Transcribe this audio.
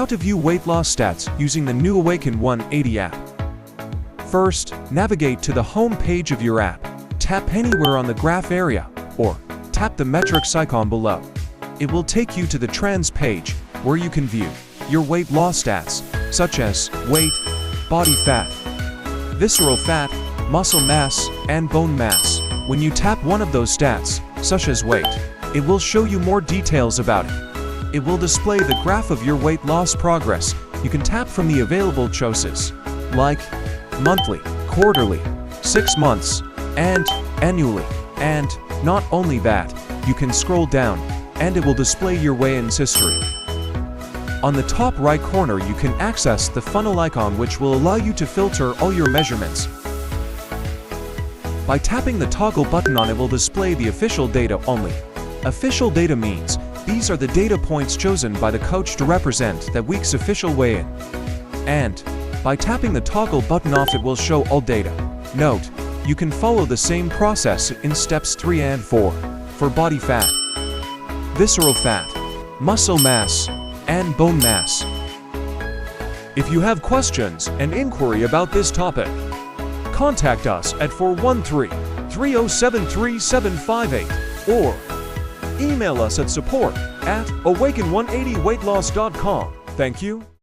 How to view weight loss stats using the new Awaken180 app. First, navigate to the home page of your app. Tap anywhere on the graph area, or tap the metrics icon below. It will take you to the trends page, where you can view your weight loss stats, such as weight, body fat, visceral fat, muscle mass, and bone mass. When you tap one of those stats, such as weight, it will show you more details about it. It will display the graph of your weight loss progress. You can tap from the available choices, like monthly, quarterly, 6 months, and annually. And not only that, you can scroll down, and it will display your weigh-ins history. On the top right corner, you can access the funnel icon, which will allow you to filter all your measurements. By tapping the toggle button on it, will display the official data only. Official data means these are the data points chosen by the coach to represent that week's official weigh-in. And by tapping the toggle button off, it will show all data. Note, you can follow the same process in steps 3 and 4 for body fat, visceral fat, muscle mass, and bone mass. If you have questions and inquiry about this topic, contact us at 413-307-3758 or email us at support@awaken180weightloss.com. Thank you.